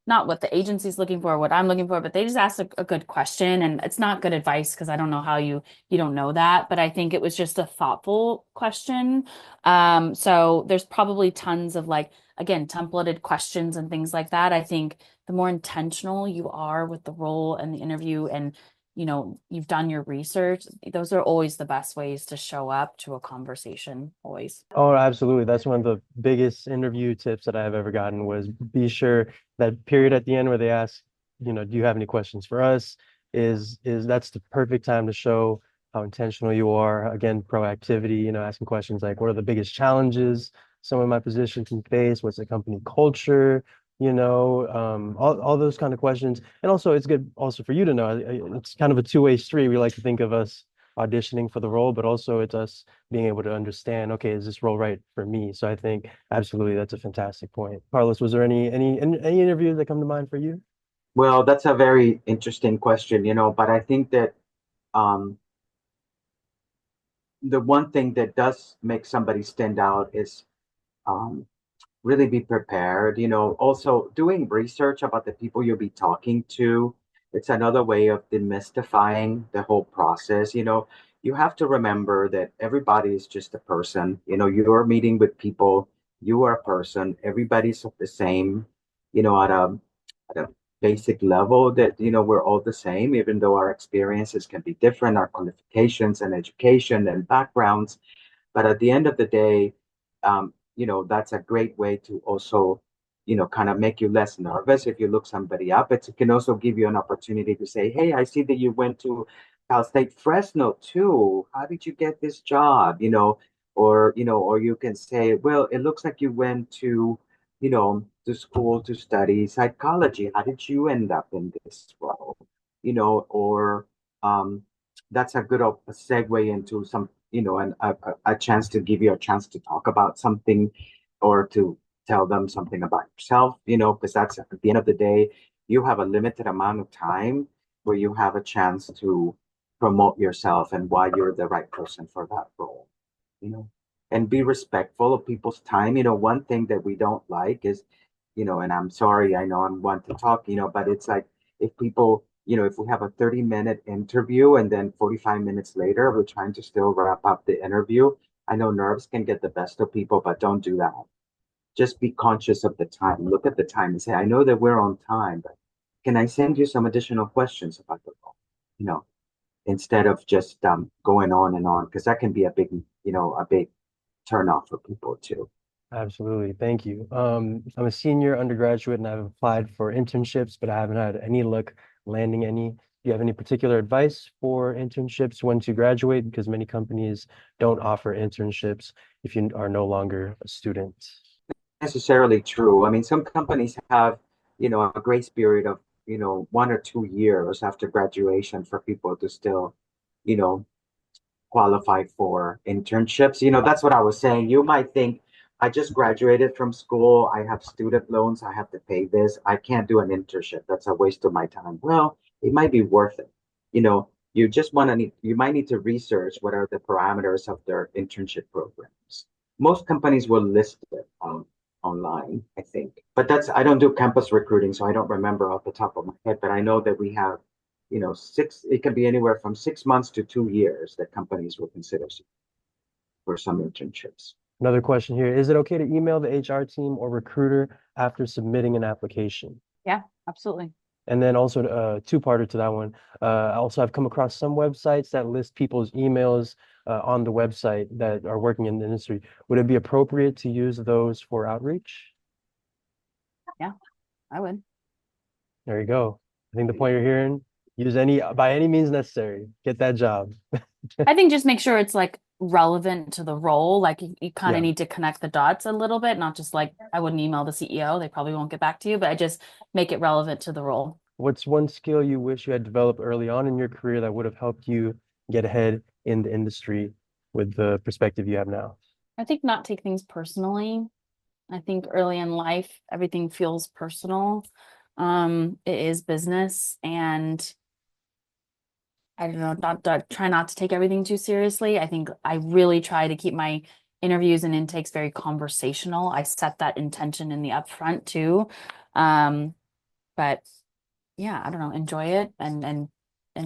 not what the agency's looking for, what I'm looking for, but they just asked a good question. And it's not good advice because I don't know how you don't know that, but I think it was just a thoughtful question. So there's probably tons of, like, again, templated questions and things like that. I think the more intentional you are with the role and the interview, and you've done your research, those are always the best ways to show up to a conversation, always. Oh, absolutely. That's one of the biggest interview tips that I've ever gotten was be sure that period at the end where they ask, do you have any questions for us? Is that's the perfect time to show how intentional you are. Again, proactivity, asking questions like, what are the biggest challenges someone in my position can face? What's the company culture? All those kind of questions. And also it's good also for you to know, it's kind of a two-way street. We like to think of us auditioning for the role, but also it's us being able to understand, okay, is this role right for me? So I think absolutely that's a fantastic point. Carlos, was there any interviews that come to mind for you? Well, that's a very interesting question, but I think that um, the one thing that does make somebody stand out is um, really be prepared. Also doing research about the people you'll be talking to. It's another way of demystifying the whole process. You have to remember that everybody is just a person. You're meeting with people, you are a person, everybody's the same, at a basic level, that, we're all the same, even though our experiences can be different, our qualifications and education and backgrounds. But at the end of the day, that's a great way to also, kind of make you less nervous if you look somebody up. It can also give you an opportunity to say, hey, I see that you went to Cal State Fresno too. How did you get this job? Or you can say, well, it looks like you went to school to study psychology. How did you end up in this role? Or that's a good segue into some, and a chance to give you a chance to talk about something or to tell them something about yourself, because that's at the end of the day, you have a limited amount of time where you have a chance to promote yourself and why you're the right person for that role, and be respectful of people's time. One thing that we don't like is, and I'm sorry, I know I'm one to talk, but it's like if people, if we have a 30-minute interview and then 45 minutes later, we're trying to still wrap up the interview. I know nerves can get the best of people, but don't do that. Just be conscious of the time. Look at the time and say, I know that we're on time, but can I send you some additional questions about the role? Instead of just going on and on, because that can be a big turn off for people too. Absolutely. Thank you. I'm a senior undergraduate and I've applied for internships, but I haven't had any luck landing any. you have any particular advice for internships once you graduate? Because many companies don't offer internships if you are no longer a student. Necessarily true. I mean, some companies have, a grace period of, 1 or 2 years after graduation for people to still, you know, qualify for internships. That's what I was saying. You might think, I just graduated from school, I have student loans, I have to pay this, I can't do an internship. That's a waste of my time. Well, it might be worth it. You might need to research what are the parameters of their internship programs. Most companies will list it online, I think. But I don't do campus recruiting, so I don't remember off the top of my head, but I know that we have it can be anywhere from 6 months to 2 years that companies will consider for some internships. Another question here. Is it okay to email the HR team or recruiter after submitting an application? Yeah, absolutely. And then also two-parter to that one. I also have come across some websites that list people's emails on the website that are working in the industry. Would it be appropriate to use those for outreach? Yeah, I would. There you go. I think the point you're hearing, use by any means necessary. Get that job. I think just make sure it's like relevant to the role. Like you kind of Yeah. need to connect the dots a little bit, not just like I wouldn't email the CEO. They probably won't get back to you, but I just make it relevant to the role. What's one skill you wish you had developed early on in your career that would have helped you get ahead in the industry with the perspective you have now? I think not take things personally. I think early in life, everything feels personal. It is business, and I don't know, try not to take everything too seriously. I think I really try to keep my interviews and intakes very conversational. I set that intention in the upfront too. But yeah, I don't know, enjoy it and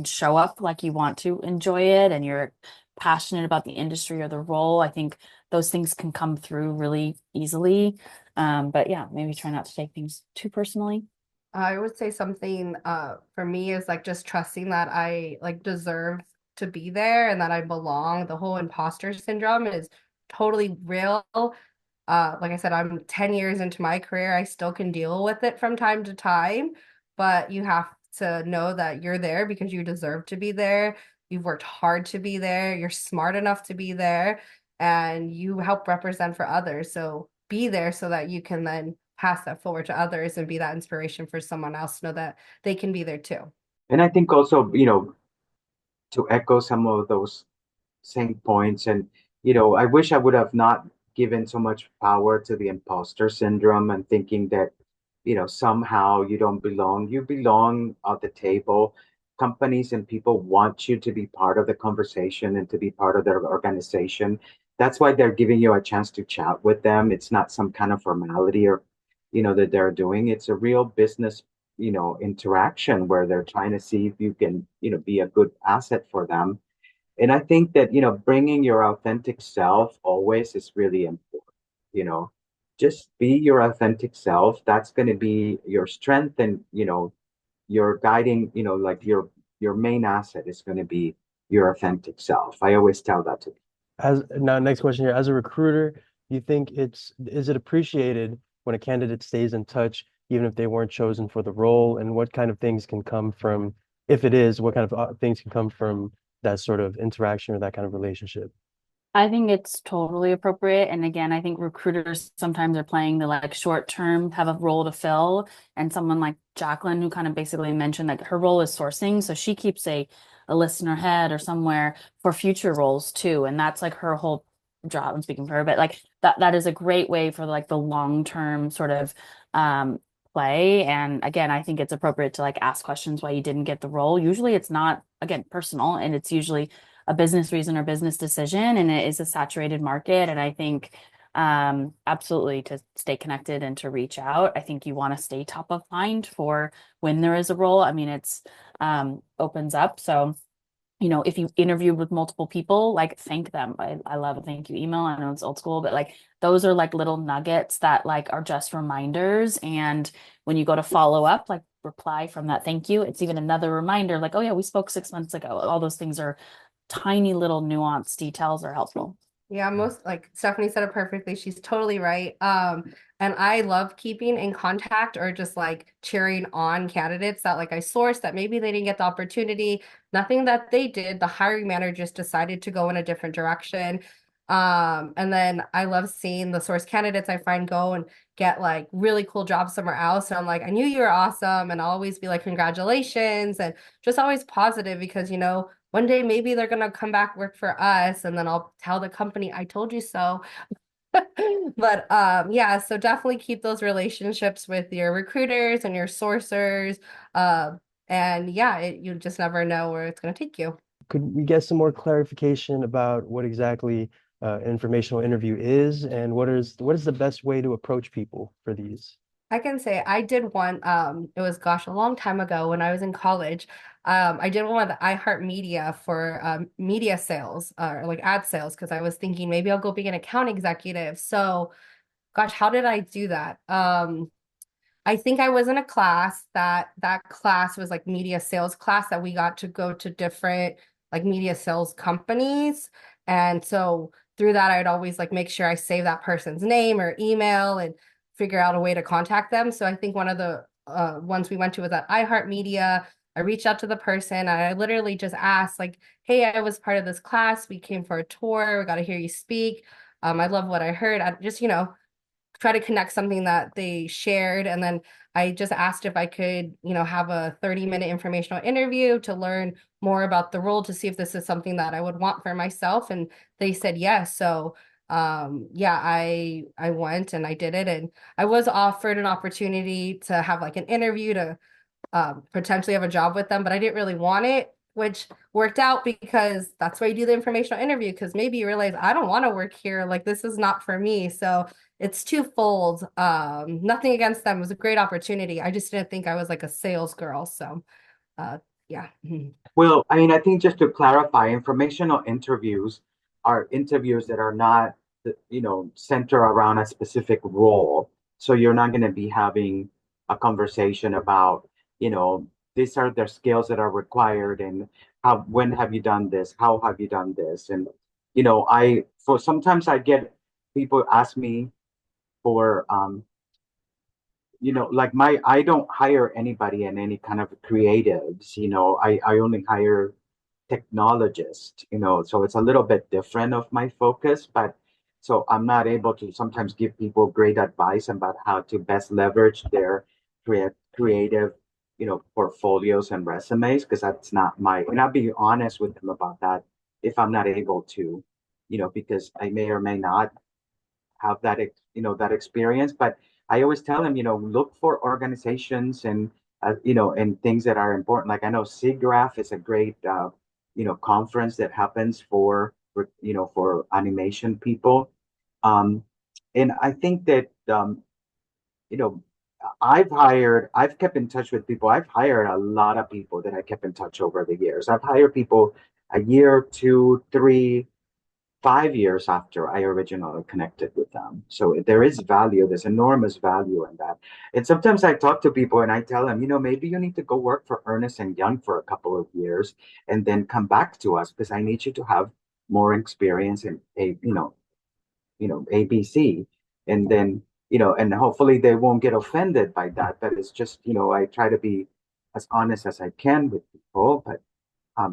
show up like you want to enjoy it and you're passionate about the industry or the role. I think those things can come through really easily. But yeah, maybe try not to take things too personally. I would say something for me is like just trusting that I like deserve to be there and that I belong. The whole imposter syndrome is totally real. Like I said, I'm 10 years into my career. I still can deal with it from time to time, but you have to know that you're there because you deserve to be there. You've worked hard to be there. You're smart enough to be there, and you help represent for others. So be there so that you can then pass that forward to others and be that inspiration for someone else to know that they can be there too. And I think also, to echo some of those same points, and I wish I would have not given so much power to the imposter syndrome and thinking that, somehow you don't belong. You belong at the table. Companies and people want you to be part of the conversation and to be part of their organization. That's why they're giving you a chance to chat with them. It's not some kind of formality or, that they're doing. It's a real business, interaction where they're trying to see if you can, be a good asset for them. And I think that, bringing your authentic self always is really important. Just be your authentic self. That's going to be your strength, and, your guiding, like your main asset is going to be your authentic self. I always tell that to people. Now, next question here. As a recruiter, do you think is it appreciated when a candidate stays in touch, even if they weren't chosen for the role? And what kind of things can come from, if it is, what kind of things can come from that sort of interaction or that kind of relationship? I think it's totally appropriate. And again, I think recruiters sometimes are playing the like short term, have a role to fill. And someone like Jacqueline, who kind of basically mentioned that her role is sourcing. So she keeps a list in her head or somewhere for future roles too. And that's like her whole job. I'm speaking for her, but like that is a great way for like the long term sort of play. And again, I think it's appropriate to like ask questions why you didn't get the role. Usually it's not, again, personal, and it's usually a business reason or business decision, and it is a saturated market. And I think absolutely to stay connected and to reach out. I think you want to stay top of mind for when there is a role. I mean, it's opens up. So, if you interviewed with multiple people, like thank them. I love a thank you email. I know it's old school, but like those are like little nuggets that like are just reminders. And when you go to follow up, like reply from that thank you, it's even another reminder like, oh yeah, we spoke 6 months ago. All those things are tiny little nuanced details are helpful. Yeah, most like Stephanie said it perfectly. She's totally right. And I love keeping in contact or just like cheering on candidates that like I sourced that maybe they didn't get the opportunity. Nothing that they did. The hiring manager just decided to go in a different direction. And then I love seeing the source candidates I find go and get like really cool jobs somewhere else. And I'm like, I knew you were awesome. And I'll always be like, congratulations, and just always positive because, one day maybe they're gonna come back work for us, and then I'll tell the company I told you so. But yeah, so definitely keep those relationships with your recruiters and your sourcers. Uh, and yeah, you just never know where it's gonna take you. Could we get some more clarification about what exactly informational interview is, and what is the best way to approach people for these? I can say I did one, it was gosh, a long time ago when I was in college. I did one with iHeartMedia for media sales or like ad sales because I was thinking maybe I'll go be an account executive. So gosh, how did I do that? I think I was in a class that class was like media sales class that we got to go to different like media sales companies. And so through that, I'd always like make sure I save that person's name or email and figure out a way to contact them. So I think one of the ones we went to was at iHeartMedia. I reached out to the person and I literally just asked like, hey, I was part of this class. We came for a tour. We got to hear you speak. I love what I heard. I just, try to connect something that they shared. And then I just asked if I could, have a 30-minute informational interview to learn more about the role to see if this is something that I would want for myself. And they said yes. So yeah, I went and I did it. And I was offered an opportunity to have like an interview to potentially have a job with them, but I didn't really want it, which worked out because that's why you do the informational interview. Because maybe you realize I don't want to work here. Like this is not for me. So it's twofold. Nothing against them. It was a great opportunity. I just didn't think I was like a sales girl. So yeah. Well, I mean, I think just to clarify, informational interviews are interviews that are not, center around a specific role. So you're not going to be having a conversation about, you know, these are the skills that are required and when have you done this? How have you done this? And, sometimes I get people ask me for, like I don't hire anybody in any kind of creatives, I only hire technologists, so it's a little bit different of my focus, but so I'm not able to sometimes give people great advice about how to best leverage their creative, portfolios and resumes, because that's not and I'll be honest with them about that if I'm not able to, because I may or may not have that experience. But I always tell them, look for organizations and and things that are important. Like I know SIGGRAPH is a great conference that happens for animation people. um and I think that you know I've kept in touch with people. I've hired a lot of people that I kept in touch over the years. I've hired people a year, 2, 3, 5 years after I originally connected with them. So there is value, there's enormous value in that. And sometimes I talk to people and I tell them, maybe you need to go work for Ernest and Young for a couple of years and then come back to us because I need you to have more experience in ABC. And then, and hopefully they won't get offended by that. But it's just, I try to be as honest as I can with people. But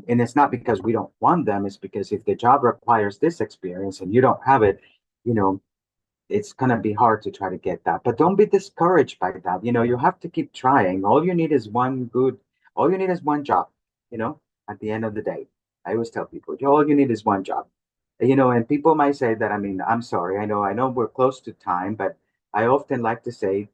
and it's not because we don't want them, it's because if the job requires this experience and you don't have it, you know, it's going to be hard to try to get that. But don't be discouraged by that. You have to keep trying. All you need is one job, at the end of the day. I always tell people, all you need is one job. And people might say that, I mean, I'm sorry. I know we're close to time, but I often like to say,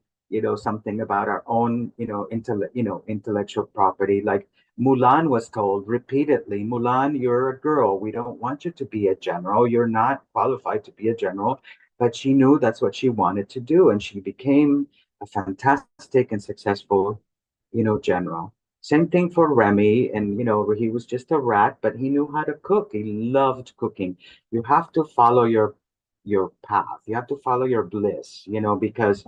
something about our own, intellectual property. Like Mulan was told repeatedly, Mulan, you're a girl. We don't want you to be a general. You're not qualified to be a general. But she knew that's what she wanted to do, and she became a fantastic and successful, general. Same thing for Remy, and he was just a rat, but he knew how to cook. He loved cooking. You have to follow your path. You have to follow your bliss, because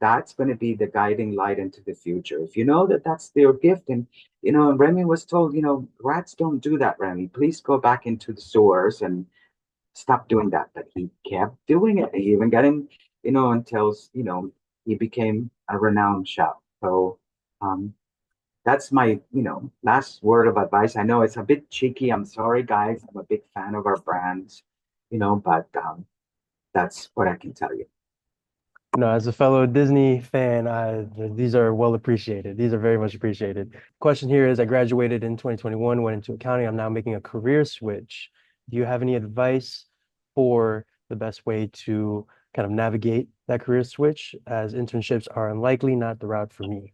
that's going to be the guiding light into the future. If you know that that's their gift, and Remy was told, rats don't do that, Remy. Please go back into the sewers and stop doing that, but he kept doing it. He even got in, until, he became a renowned chef. So, that's my, last word of advice. I know it's a bit cheeky. I'm sorry, guys. I'm a big fan of our brands, but that's what I can tell you. No, as a fellow Disney fan, these are well appreciated. These are very much appreciated. Question here is, I graduated in 2021, went into accounting. I'm now making a career switch. Do you have any advice for the best way to kind of navigate that career switch, as internships are unlikely not the route for me?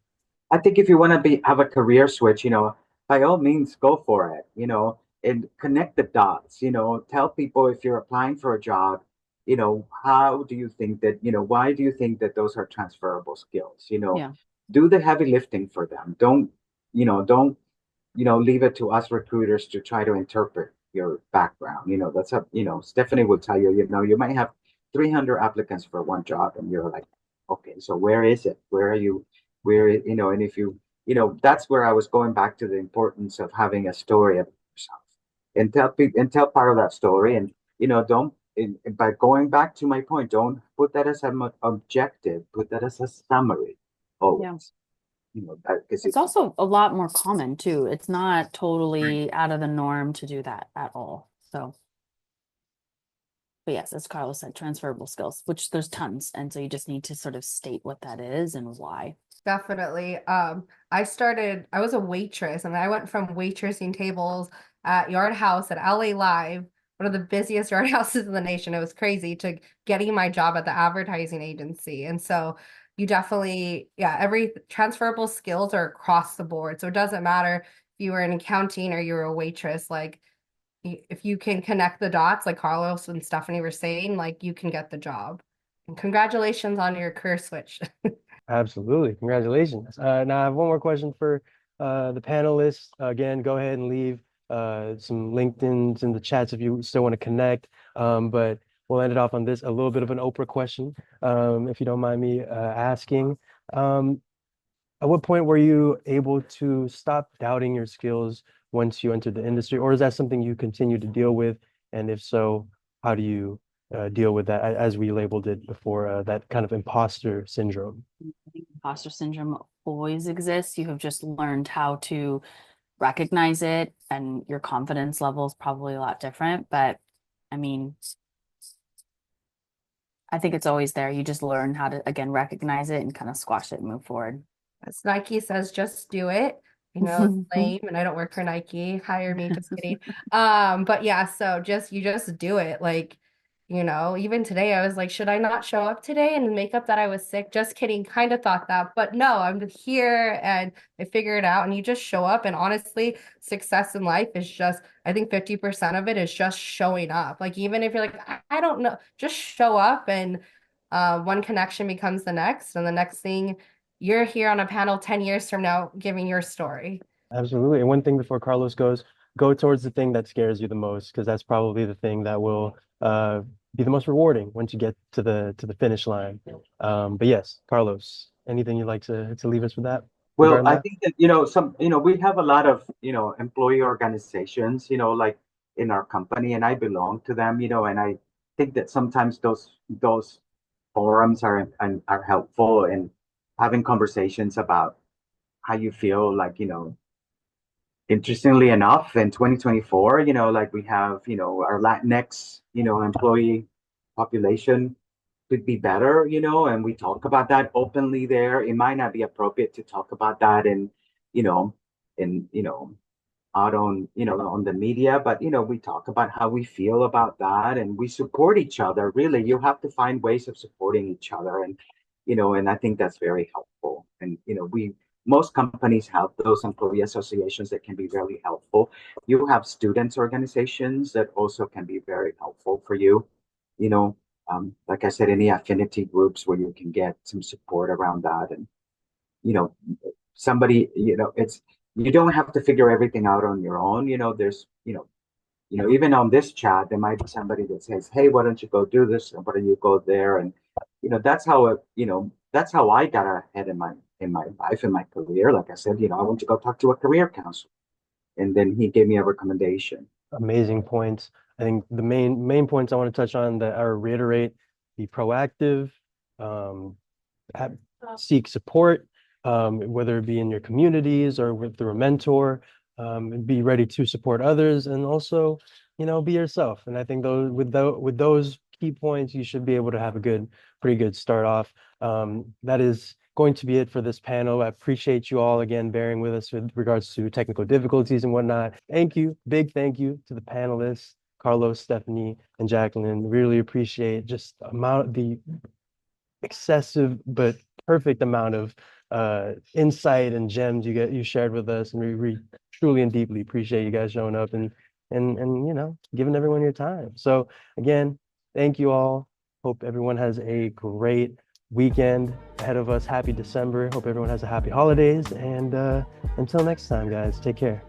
I think if you want to have a career switch, by all means, go for it, and connect the dots, tell people if you're applying for a job, how do you think that, why do you think that those are transferable skills? Yeah. Do the heavy lifting for them. Don't, leave it to us recruiters to try to interpret your background. That's Stephanie will tell you, you might have 300 applicants for one job and you're like, okay, so where is it? Where are you? And if you, that's where I was going back to the importance of having a story of yourself and tell part of that story. And, don't, by going back to my point, don't put that as an objective, put that as a summary always. It's also a lot more common too. It's not totally out of the norm to do that at all. So, but yes, as Carlos said, transferable skills, which there's tons. And so you just need to sort of state what that is and why. Definitely. I was a waitress and I went from waitressing tables at Yard House at LA Live, one of the busiest yard houses in the nation. It was crazy, to getting my job at the advertising agency. And so you definitely, every transferable skills are across the board. So it doesn't matter if you were in accounting or you were a waitress, like if you can connect the dots, like Carlos and Stephanie were saying, like you can get the job. And congratulations on your career switch. Absolutely. Congratulations. Now I have one more question for the panelists. Again, go ahead and leave some LinkedIn's in the chats if you still want to connect. But we'll end it off on this, a little bit of an Oprah question, if you don't mind me asking. At what point were you able to stop doubting your skills once you entered the industry, or is that something you continue to deal with? And if so, how do you deal with that, as we labeled it before, that kind of imposter syndrome? I think imposter syndrome always exists. You have just learned how to recognize it, and your confidence level is probably a lot different. But I mean, I think it's always there. You just learn how to, again, recognize it and kind of squash it and move forward. As Nike says, just do it. It's lame, and I don't work for Nike. Hire me, just kidding. But yeah, so you just do it. Like, even today I was like, should I not show up today and make up that I was sick? Just kidding, kind of thought that, but no, I'm here and I figure it out, and you just show up. And honestly, success in life is just, I think 50% of it is just showing up. Like, even if you're like, I don't know, just show up, and one connection becomes the next, and the next thing you're here on a panel 10 years from now giving your story. Absolutely. And one thing before Carlos goes, go towards the thing that scares you the most, because that's probably the thing that will be the most rewarding once you get to the finish line. But yes, Carlos, anything you'd like to leave us with that? Well, I think that, we have a lot of, employee organizations, like in our company, and I belong to them, and I think that sometimes those forums are helpful in having conversations about how you feel. Like, interestingly enough, in 2024, like we have, our Latinx, employee population could be better, and we talk about that openly there. It might not be appropriate to talk about that you know, out on, on the media, but, we talk about how we feel about that, and we support each other. Really, you have to find ways of supporting each other. And, and I think that's very helpful. And, most companies have those employee associations that can be really helpful. You have students organizations that also can be very helpful for you. Like I said, any affinity groups where you can get some support around that. And, somebody, you don't have to figure everything out on your own. There's, even on this chat, there might be somebody that says, hey, why don't you go do this? And why don't you go there? And, that's how that's how I got ahead in my life, in my career. Like I said, I went to go talk to a career counselor, and then he gave me a recommendation. Amazing points. I think the main points I want to touch on that I reiterate: be proactive, have, seek support, whether it be in your communities or through a mentor, and be ready to support others, and also, be yourself. And I think with those key points, you should be able to have a pretty good start off. That is going to be it for this panel. I appreciate you all again bearing with us with regards to technical difficulties and whatnot. Thank you, big thank you to the panelists, Carlos, Stephanie, and Jacqueline. Really appreciate just the excessive but perfect amount of insight and gems you shared with us, and we truly and deeply appreciate you guys showing up and giving everyone your time. So again, thank you all. Hope everyone has a great weekend ahead of us. Happy December. Hope everyone has a happy holidays, and until next time, guys, take care.